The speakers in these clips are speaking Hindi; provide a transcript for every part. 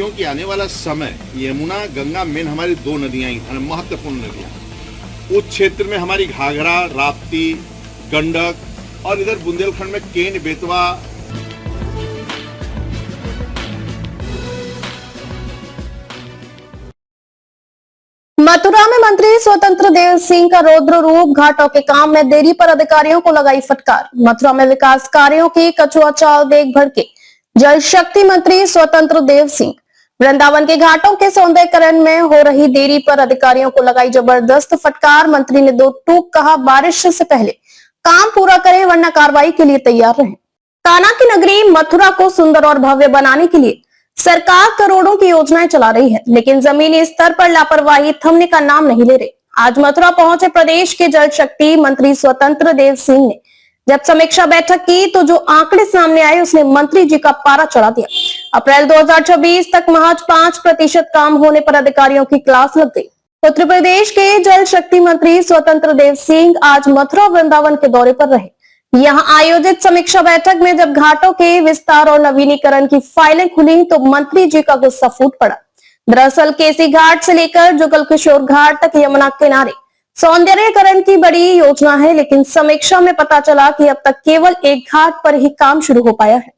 क्योंकि आने वाला समय यमुना गंगा मेन हमारी दो नदियां ही महत्वपूर्ण नदियां। उस क्षेत्र में हमारी घाघरा, राप्ती, गंडक और इधर बुंदेलखंड में केन, बेतवा। मथुरा में मंत्री स्वतंत्र देव सिंह का रौद्र रूप, घाटों के काम में देरी पर अधिकारियों को लगाई फटकार। मथुरा में विकास कार्यों की कछुआ चाल देख भड़के जल शक्ति मंत्री स्वतंत्र देव सिंह। वृंदावन के घाटों के सौंदर्यीकरण में हो रही देरी पर अधिकारियों को लगाई जबरदस्त फटकार। मंत्री ने दो टूक कहा, बारिश से पहले काम पूरा करें वरना कार्रवाई के लिए तैयार रहें। कान्हा की नगरी मथुरा को सुंदर और भव्य बनाने के लिए सरकार करोड़ों की योजनाएं चला रही है, लेकिन जमीनी स्तर पर लापरवाही थमने का नाम नहीं ले रही। आज मथुरा पहुंचे प्रदेश के जल शक्ति मंत्री स्वतंत्र देव सिंह ने जब समीक्षा बैठक की तो जो आंकड़े सामने आए उसने मंत्री जी का पारा चढ़ा दिया। अप्रैल 2026 तक महज 5% काम होने पर अधिकारियों की क्लास लग गई। उत्तर प्रदेश के जल शक्ति मंत्री स्वतंत्र देव सिंह आज मथुरा वृंदावन के दौरे पर रहे। यहां आयोजित समीक्षा बैठक में जब घाटों के विस्तार और नवीनीकरण की फाइलें खुली तो मंत्री जी का गुस्सा फूट पड़ा। दरअसल केसी घाट से लेकर जुगल किशोर घाट तक यमुना किनारे सौंदर्यीकरण की बड़ी योजना है, लेकिन समीक्षा में पता चला कि अब तक केवल एक घाट पर ही काम शुरू हो पाया है।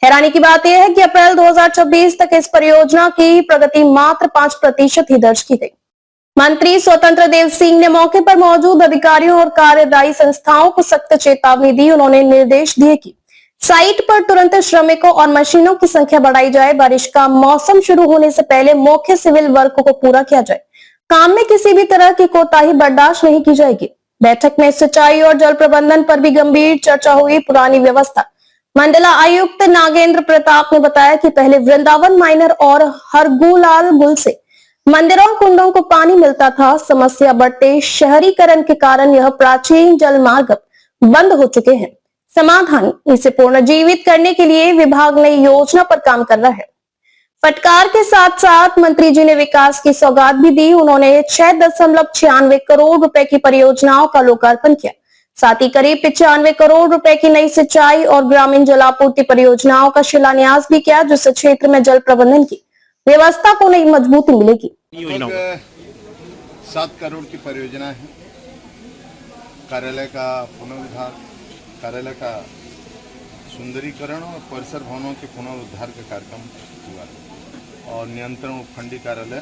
हैरानी की बात यह है कि अप्रैल 2026 तक इस परियोजना की प्रगति मात्र 5% ही दर्ज की गई। मंत्री स्वतंत्र देव सिंह ने मौके पर मौजूद अधिकारियों और कार्यदायी संस्थाओं को सख्त चेतावनी दी। उन्होंने निर्देश दिए कि साइट पर तुरंत श्रमिकों और मशीनों की संख्या बढ़ाई जाए। बारिश का मौसम शुरू होने से पहले मुख्य सिविल वर्क को पूरा किया जाए। काम में किसी भी तरह की कोताही बर्दाश्त नहीं की जाएगी। बैठक में सिंचाई और जल प्रबंधन पर भी गंभीर चर्चा हुई। पुरानी व्यवस्था मंडला आयुक्त नागेंद्र प्रताप ने बताया कि पहले वृंदावन माइनर और हरगुलाल गुल से मंदिरों कुंडों को पानी मिलता था। समस्या बढ़ते शहरीकरण के कारण यह प्राचीन जल मार्ग बंद हो चुके हैं। समाधान इसे पुनर्जीवित करने के लिए विभाग नई योजना पर काम कर रहा है। फटकार के साथ साथ मंत्री जी ने विकास की सौगात भी दी। उन्होंने 6.96 करोड़ रुपए की परियोजनाओं का लोकार्पण किया। साथ ही करीब 95 करोड़ रुपए की नई सिंचाई और ग्रामीण जलापूर्ति परियोजनाओं का शिलान्यास भी किया, जिससे क्षेत्र में जल प्रबंधन की व्यवस्था को नई मजबूती मिलेगी। 7 करोड़ की परियोजना है। कार्यालय का पुनरुद्धार, कार्यालय का सुंदरीकरण और परिसर भवनों के पुनरुद्धार का कार्यक्रम हुआ और नियंत्रण उपखंडी कार्यालय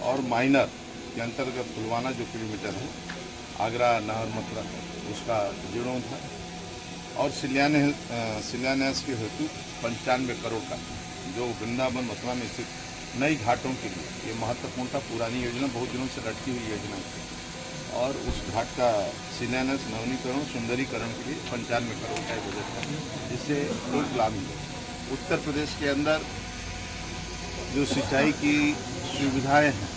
और माइनर के अंतर्गत पुलवाना जो किलोमीटर है आगरा नहर मथुरा उसका जीर्णोद्धार और शिलान्यास के हेतु 95 करोड़ का जो वृंदावन मथुरा में स्थित नई घाटों के लिए ये महत्वपूर्ण था। पुरानी योजना बहुत दिनों से लटकी हुई योजना थी और उस घाट का शिलान्यास, नवीनीकरण, सुंदरीकरण के लिए 95 करोड़ का बजट है, जिससे लोग लाभ मिले। उत्तर प्रदेश के अंदर जो सिंचाई की सुविधाएं हैं,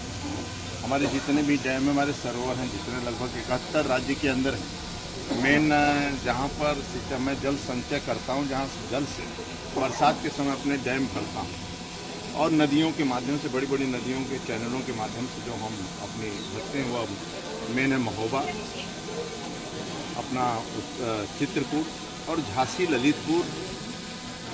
हमारे जितने भी डैम में हमारे सरोवर हैं, जितने लगभग 71 राज्य के अंदर हैं, मेन जहाँ पर मैं जल संचय करता हूँ, जहाँ जल से बरसात के समय अपने डैम भरता हूँ और नदियों के माध्यम से, बड़ी बड़ी नदियों के चैनलों के माध्यम से जो हम अपनी भरते हैं वह मेन है महोबा, अपना चित्रकूट और झांसी ललितपुर,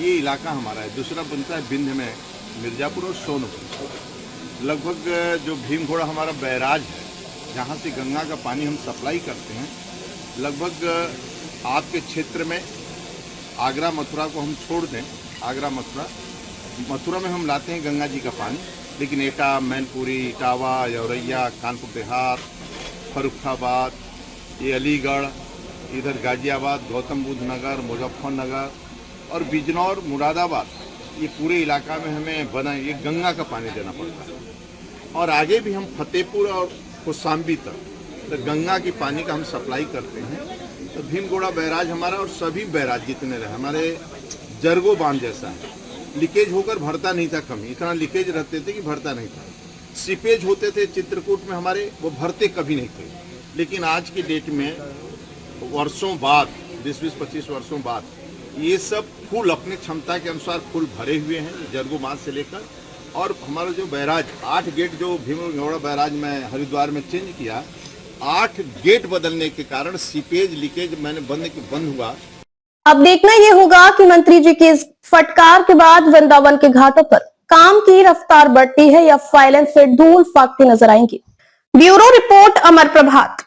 ये इलाका हमारा है। दूसरा बनता है बिंद में मिर्जापुर और सोनपुर। लगभग जो भीमघोड़ा हमारा बैराज है, जहाँ से गंगा का पानी हम सप्लाई करते हैं, लगभग आपके क्षेत्र में आगरा मथुरा को हम छोड़ दें, आगरा मथुरा में हम लाते हैं गंगा जी का पानी, लेकिन एटा, मैनपुरी, इटावा, यौरैया, कानपुर देहात, फर्रुखाबाद, ये अलीगढ़, इधर गाजियाबाद, गौतम बुद्ध नगर, मुजफ्फरनगर और बिजनौर, मुरादाबाद, ये पूरे इलाका में हमें ये गंगा का पानी देना पड़ता है। और आगे भी हम फतेहपुर और कौशाम्बी तक तो गंगा की पानी का हम सप्लाई करते हैं। तो भीमगोड़ा बैराज हमारा और सभी बैराज जितने रहे हमारे जरगो बांध जैसा है, लीकेज होकर भरता नहीं था, कमी इतना लीकेज रहते थे कि भरता नहीं था। सीपेज होते थे चित्रकूट में हमारे, वो भरते कभी नहीं थे। लेकिन आज की डेट में वर्षों बाद, 20-25 वर्षों बाद, ये सब फुल अपने क्षमता के अनुसार फुल भरे हुए हैं, जरगो बांध से लेकर। और हमारा जो बैराज 8 गेट जो भीमगोड़ा बैराज में हरिद्वार में चेंज किया, 8 गेट बदलने के कारण सीपेज लीकेज बंद हुआ। अब देखना यह होगा कि मंत्री जी की इस फटकार के बाद वृंदावन के घाटों पर काम की रफ्तार बढ़ती है या फाइलें फिर धूल फाकती नजर आएंगी। ब्यूरो रिपोर्ट, अमर प्रभात।